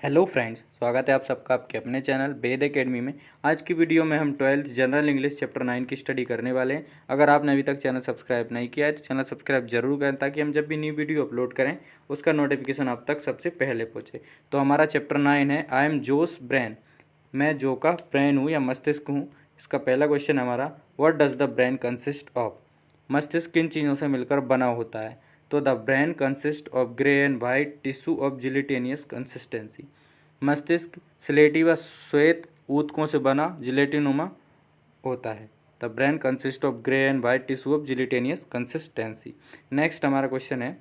Hello friends, स्वागत है आप सबका आपके अपने चैनल वेद एकेडमी में। आज की वीडियो में हम 12th जनरल इंग्लिश चैप्टर 9 की स्टडी करने वाले हैं। अगर आपने अभी तक चैनल सब्सक्राइब नहीं किया है तो चैनल सब्सक्राइब जरूर करें ताकि हम जब भी न्यू वीडियो अपलोड करें उसका नोटिफिकेशन आप तक सबसे पहले पहुँचे। तो हमारा चैप्टर 9 है आई एम जोस ब्रेन। मैं जो का ब्रेन हूँ या मस्तिष्क हूँ। इसका पहला क्वेश्चन है हमारा, what does the brain consist of. मस्तिष्क किन चीज़ों से मिलकर बना होता है। तो the brain consist of grey and white tissue of gelatinous consistency. मस्तिष्क स्लेटी व श्वेत ऊतकों से बना जिलेटिनुमा होता है। The brain consist of grey and white tissue of gelatinous consistency. Next हमारा क्वेश्चन है,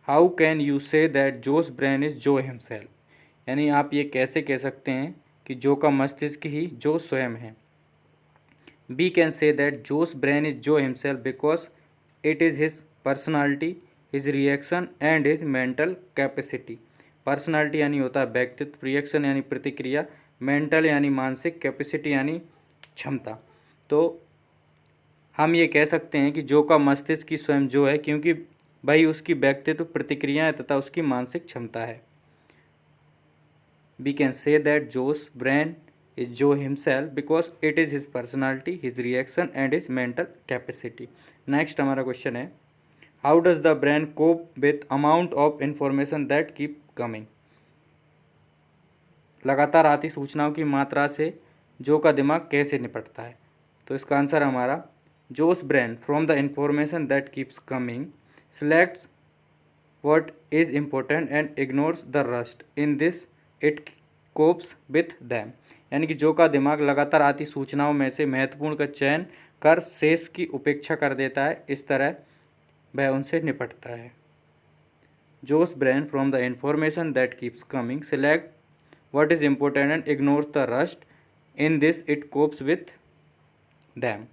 how can you say that Jose brain is जो हिमसेल्फ। यानी आप ये कैसे कह सकते हैं कि जो का मस्तिष्क ही जो स्वयं है। We can say that Jose brain is जो himself because it is his personality, his reaction and his mental capacity. Personality यानी होता है व्यक्तित्व, रिएक्शन यानी प्रतिक्रिया, मेंटल यानी मानसिक, कैपेसिटी यानी क्षमता। तो हम ये कह सकते हैं कि जो का मस्तिष्क की स्वयं जो है, क्योंकि भाई उसकी व्यक्तित्व, प्रतिक्रियाएं तथा उसकी मानसिक क्षमता है। We can say that Jose brain is जो himself because it is his personality, his reaction and his mental capacity. Next हमारा क्वेश्चन है, how does the brain cope with amount of information that keep coming. लगातार आती सूचनाओं की मात्रा से जो का दिमाग कैसे निपटता है। तो इसका आंसर हमारा, Jo's brain from the information that keeps coming selects what is important and ignores the rest in this it copes with them. यानी कि जो का दिमाग लगातार आती सूचनाओं में से महत्वपूर्ण का चयन कर शेष की उपेक्षा कर देता है। इस तरह वह उनसे निपटता है। Jo's brain from the information that keeps coming select what is important and ignores the rest in this it copes with them.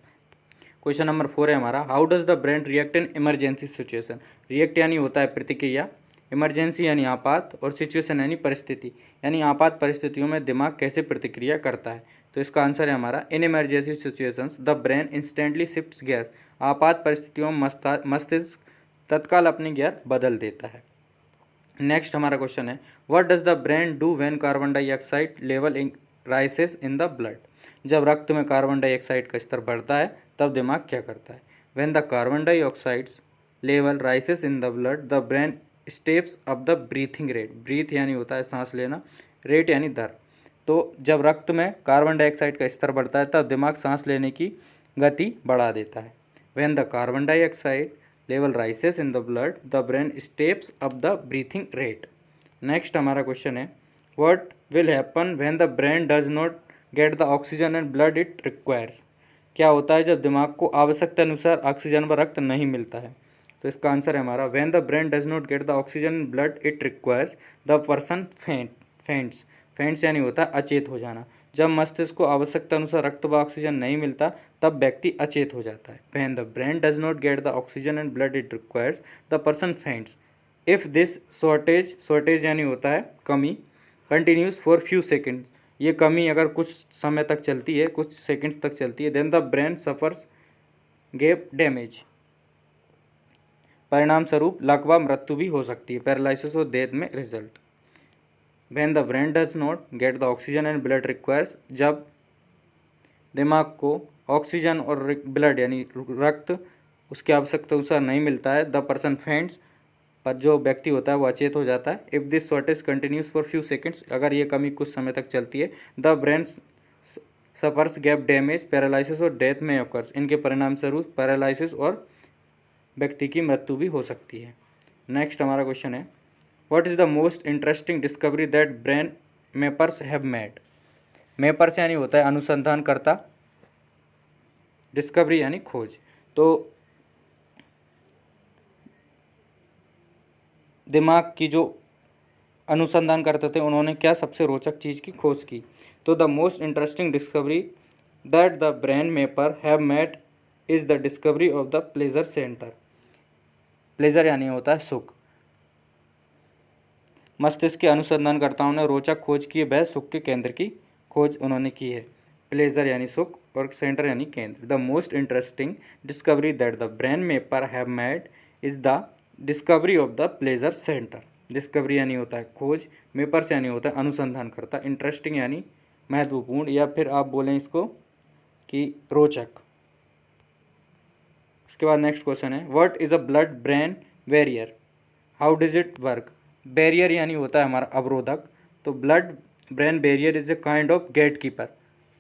Question number 4 है हमारा, how does the brain react in emergency situation. React यानी होता है प्रतिक्रिया, emergency यानी आपात, और situation यानी परिस्थिति। यानी आपात परिस्थितियों में दिमाग कैसे प्रतिक्रिया करता है। तो इसका आंसर है हमारा, in emergency situations the brain instantly shifts gears. आपात परिस्थितियों में मस्तिष्क तत्काल अपनी गियर बदल देता है। नेक्स्ट हमारा क्वेश्चन है, what does the brain do when carbon dioxide level rises in the blood. जब रक्त में कार्बन डाइऑक्साइड का स्तर बढ़ता है तब दिमाग क्या करता है। When the carbon dioxides level rises in the blood the brain steps up the breathing rate. Breath यानी होता है सांस लेना, रेट यानी दर। तो जब रक्त में कार्बन डाइऑक्साइड का स्तर बढ़ता है तब दिमाग सांस लेने की गति बढ़ा देता है। When the carbon dioxide level rises in the blood the brain steps up the breathing rate. Next हमारा क्वेश्चन है, what will happen when the brain does not get the oxygen and blood it requires. क्या होता है जब दिमाग को आवश्यकता अनुसार ऑक्सीजन व रक्त नहीं मिलता है। तो इसका आंसर है हमारा, when the brain does not get the oxygen and blood it requires the person फेंट्स। फेंट्स यानी होता है अचेत हो जाना। जब मस्तिष्क को आवश्यकता अनुसार रक्त व ऑक्सीजन नहीं मिलता तब व्यक्ति अचेत हो जाता है। When the brain does not get the oxygen and blood it requires the person फेंट्स। If this shortage यानी होता है कमी, कंटिन्यूज फॉर फ्यू सेकेंड्स। ये कमी अगर कुछ समय तक चलती है, कुछ सेकंड्स तक चलती है, then the brain suffers grave damage. परिणाम स्वरूप लकवा मृत्यु भी हो सकती है, पैरालिसिस और डेथ में result. When the brain does not get the oxygen and blood requires, जब दिमाग को ऑक्सीजन और ब्लड यानी रक्त उसकी आवश्यकता अनुसार नहीं मिलता है, द पर्सन फेंट्स, पर जो व्यक्ति होता है वो अचेत हो जाता है। If this shortage continues for few seconds, अगर ये कमी कुछ समय तक चलती है, the brain suffers gap damage, paralysis और डेथ में ऑकर्स। इनके परिणाम स्वरूप पैरालिसिस और व्यक्ति की मृत्यु भी हो सकती है। नेक्स्ट हमारा क्वेश्चन है, what is the most interesting discovery that brain mappers have made. Mappers यानी होता है अनुसंधानकर्ता, डिस्कवरी यानी खोज। तो दिमाग की जो अनुसंधान करते थे उन्होंने क्या सबसे रोचक चीज़ की खोज की। तो the most interesting discovery that the brain mapper have made is the discovery of the pleasure centre. Pleasure यानी होता है सुख। मस्तिष्क के अनुसंधानकर्ताओं ने रोचक खोज की है, वह सुख के केंद्र की खोज उन्होंने की है। प्लेजर यानी सुख और सेंटर यानी केंद्र। The most interesting discovery that the brain mapper have made is the discovery of the pleasure centre. Discovery यानी होता है खोज, मेपर्स यानी होता है अनुसंधान करता, इंटरेस्टिंग यानी महत्वपूर्ण, या फिर आप बोलें इसको कि रोचक। उसके बाद नेक्स्ट क्वेश्चन है, what is a blood brain barrier, how does it work. Barrier यानी होता है हमारा अवरोधक, तो blood brain barrier is a kind of gatekeeper.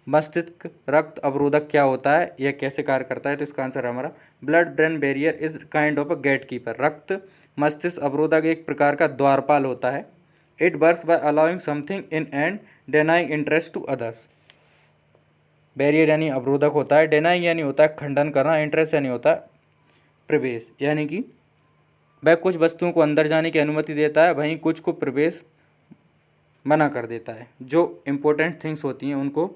मस्तिष्क रक्त अवरोधक क्या होता है, यह कैसे कार्य करता है, तो इसका आंसर है हमारा blood brain barrier is kind of a gatekeeper. रक्त मस्तिष्क अवरोधक एक प्रकार का द्वारपाल होता है। It works by allowing something in and denying interest to others. Barrier यानी अवरोधक होता है, डेनाइंग यानी होता है खंडन करना, इंटरेस्ट यानी होता है प्रवेश, यानी कि वह कुछ वस्तुओं को अंदर जाने की अनुमति देता है, वहीं कुछ को प्रवेश मना कर देता है। जो इम्पोर्टेंट थिंग्स होती हैं उनको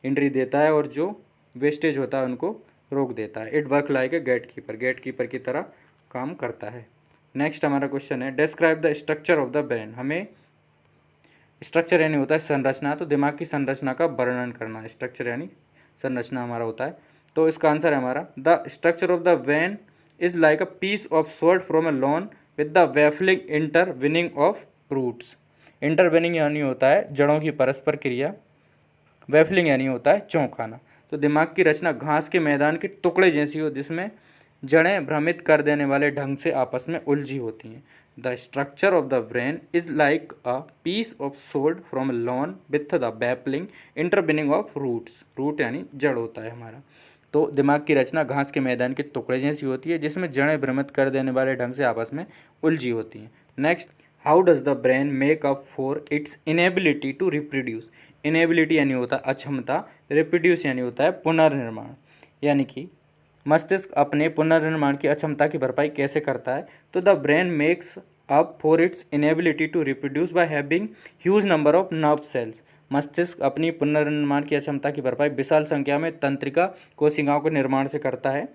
एंट्री देता है और जो वेस्टेज होता है उनको रोक देता है। It work like a gatekeeper, gatekeeper की तरह काम करता है। नेक्स्ट हमारा क्वेश्चन है, describe the structure of the brain. हमें स्ट्रक्चर यानी होता है संरचना, तो दिमाग की संरचना का वर्णन करना, स्ट्रक्चर यानी संरचना हमारा होता है। तो इसका आंसर है हमारा the structure of the brain is like a piece of sward from a lawn with the waffling intertwining of roots. Intertwining यानी होता है जड़ों की परस्पर क्रिया, वेफलिंग यानी होता है चौंकाना। तो दिमाग की रचना घास के मैदान के टुकड़े जैसी हो जिसमें जड़ें भ्रमित कर देने वाले ढंग से आपस में उलझी होती हैं। The structure of the brain is like a piece of sold from a lawn with the baffling intertwining of roots. Root यानी जड़ होता है हमारा। तो दिमाग की रचना घास के मैदान के टुकड़े जैसी होती है जिसमें जड़ें भ्रमित कर देने वाले ढंग से आपस में उलझी होती हैं। Next, how does the brain make up for its inability to reproduce. Inability यानी होता है अक्षमता, रिप्रोड्यूस यानी होता है पुनर्निर्माण, यानी कि मस्तिष्क अपने पुनर्निर्माण की अक्षमता की भरपाई कैसे करता है। तो the brain makes up for its inability to reproduce by having huge number of nerve cells. मस्तिष्क अपनी पुनर्निर्माण की अक्षमता की भरपाई विशाल संख्या में तंत्रिका कोशिकाओं के निर्माण से करता है।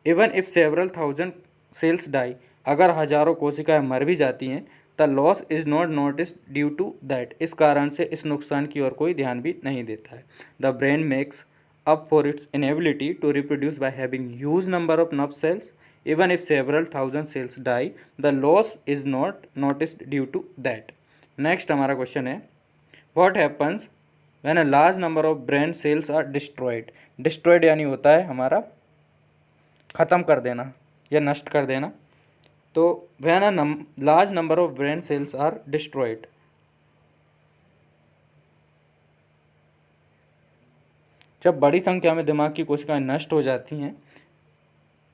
Even if several thousand cells die, अगर हजारों कोशिकाएं मर भी जाती हैं, the loss is not notice due to that, इस कारण से इस नुकसान की ओर कोई ध्यान भी नहीं देता है। The brain makes up for its inability to reproduce by having huge number of nerve cells. Even if several thousand cells die, the loss is not noticed due to that. Next हमारा question है, what happens when a large number of brain cells are destroyed. destroyed यानी होता है हमारा ख़त्म कर देना या नष्ट कर देना। तो when a large number of brain cells are destroyed, जब बड़ी संख्या में दिमाग की कोशिकाएं नष्ट हो जाती हैं,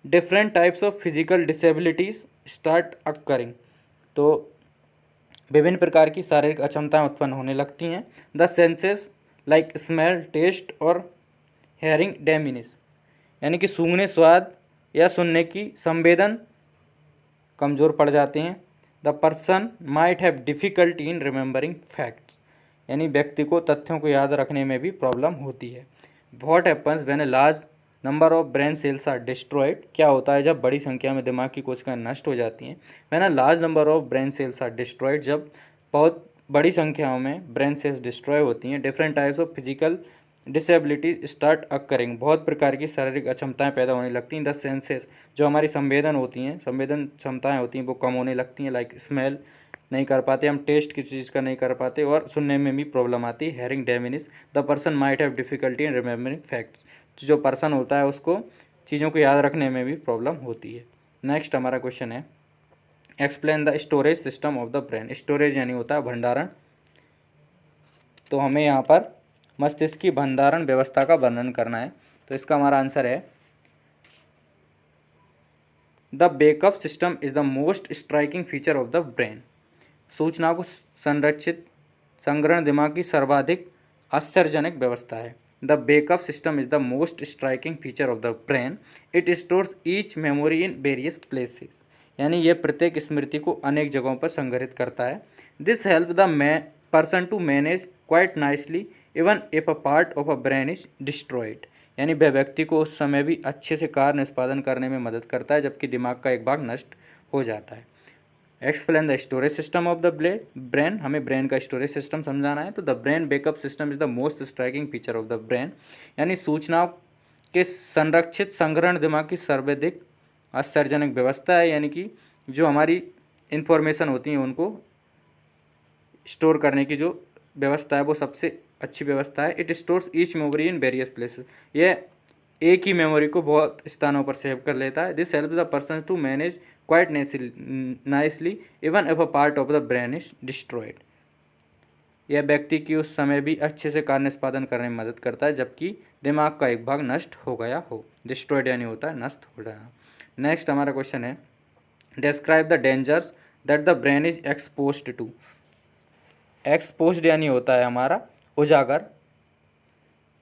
different types of physical disabilities start occurring, तो विभिन्न प्रकार की शारीरिक अक्षमताएं उत्पन्न होने लगती हैं। The senses like smell, taste और हेयरिंग डेमिनिश, यानी कि सूंघने, स्वाद या सुनने की संवेदन कमज़ोर पड़ जाते हैं। The person might have difficulty in remembering facts, यानी व्यक्ति को तथ्यों को याद रखने में भी प्रॉब्लम होती है। What happens when a large number of brain cells are destroyed? क्या होता है जब बड़ी संख्या में दिमाग की कोशिकाएं नष्ट हो जाती हैं। When a large number of brain cells are destroyed, जब बहुत बड़ी संख्याओं में ब्रेन सेल्स डिस्ट्रॉय होती हैं, different types of physical disability start occurring, बहुत प्रकार की शारीरिक अक्षमताएं पैदा होने लगती हैं। द सेंसेस, जो हमारी संवेदन होती हैं, संवेदन क्षमताएँ होती हैं वो कम होने लगती हैं। लाइक स्मेल नहीं कर पाते हम, टेस्ट किसी चीज़ का नहीं कर पाते और सुनने में भी प्रॉब्लम आती है। Hearing diminish, the person might have difficulty in remembering facts, जो पर्सन होता है उसको चीज़ों को याद रखने में भी प्रॉब्लम होती है। नेक्स्ट हमारा क्वेश्चन है, explain the storage system of the brain. Storage यानी होता है भंडारण, तो हमें यहाँ पर मस्तिष्क की भंडारण व्यवस्था का वर्णन करना है। तो इसका हमारा आंसर है, the backup system is the most striking feature of the brain. सूचना को संरक्षित संग्रहण दिमाग की सर्वाधिक आश्चर्यजनक व्यवस्था है। The backup system is the most striking feature of the brain. It stores each memory in various places, यानी यह प्रत्येक स्मृति को अनेक जगहों पर संग्रहित करता है। This help the person to manage quite nicely even if a part of a brain is destroyed, यानी वह व्यक्ति को उस समय भी अच्छे से कार्य निष्पादन करने में मदद करता है जबकि दिमाग का एक भाग नष्ट हो जाता है। Explain the storage system of the brain, हमें ब्रेन का स्टोरेज सिस्टम समझाना है। तो the brain backup system is the most striking feature of the brain, यानी सूचनाओं के संरक्षित संग्रहण दिमाग की सर्वाधिक आश्चर्यजनक व्यवस्था है, यानी कि जो हमारी इन्फॉर्मेशन होती हैं उनको स्टोर करने की जो व्यवस्था है वो सबसे अच्छी व्यवस्था है। It stores each memory in various places, यह एक ही मेमोरी को बहुत स्थानों पर सेव कर लेता है। This help the person to manage quite nicely even if a part of the brain is destroyed, यह व्यक्ति की उस समय भी अच्छे से कार्य निष्पादन करने में मदद करता है जबकि दिमाग का एक भाग नष्ट हो गया हो। डिस्ट्रॉयड यानी होता है नष्ट हो गया। नेक्स्ट हमारा क्वेश्चन है describe the dangers that the brain is exposed to. Exposed यानी होता है हमारा उजागर,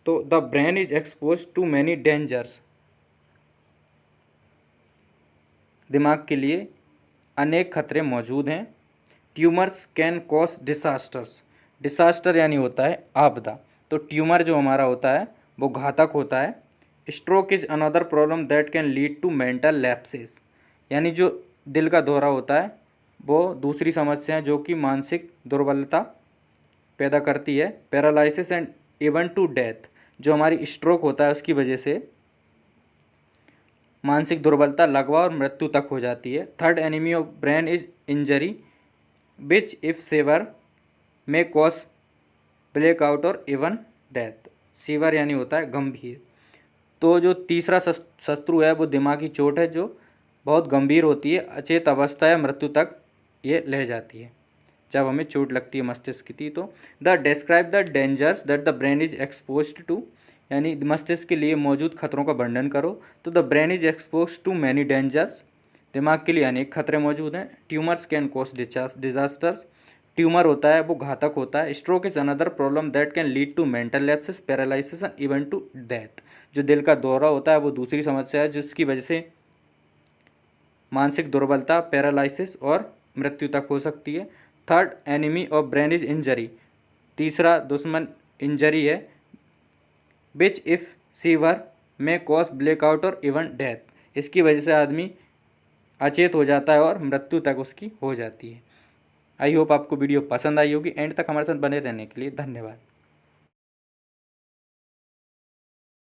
तो the brain is exposed to many dangers, दिमाग के लिए अनेक खतरे मौजूद हैं। Tumours can cause disasters, disaster यानी होता है आपदा, तो ट्यूमर जो हमारा होता है वो घातक होता है। Stroke is another problem that can lead to mental lapses, यानी जो दिल का दौरा होता है वो दूसरी समस्या है जो कि मानसिक दुर्बलता पैदा करती है। Paralysis and even to death, जो हमारी स्ट्रोक होता है उसकी वजह से मानसिक दुर्बलता, लगवा और मृत्यु तक हो जाती है। Third enemy of brain is injury which if severe may cause blackout और इवन डेथ। सीवर यानी होता है गंभीर, तो जो तीसरा शत्रु है वो दिमागी चोट है जो बहुत गंभीर होती है, अचेत अवस्था या मृत्यु तक ये ले जाती है जब हमें चोट लगती है मस्तिष्क की। तो the describe the dangers that the brain is exposed to, यानी मस्तिष्क के लिए मौजूद खतरों का वर्णन करो। तो the brain is expose to many dangers, दिमाग के लिए अनेक खतरे मौजूद हैं। Tumours can cause disasters, tumour होता है वो घातक होता है। Stroke is another problem that can lead to mental lapses, paralysis and even to death, जो दिल का दौरा होता है वो दूसरी समस्या है जिसकी वजह से मानसिक दुर्बलता, पैरालिसिस और मृत्यु तक हो सकती है। Third enemy of brain is injury, तीसरा दुश्मन इंजरी है। विच इफ सीवर में कॉज ब्लैकआउट और इवन डेथ, इसकी वजह से आदमी अचेत हो जाता है और मृत्यु तक उसकी हो जाती है। आई होप आपको वीडियो पसंद आई होगी। एंड तक हमारे साथ बने रहने के लिए धन्यवाद।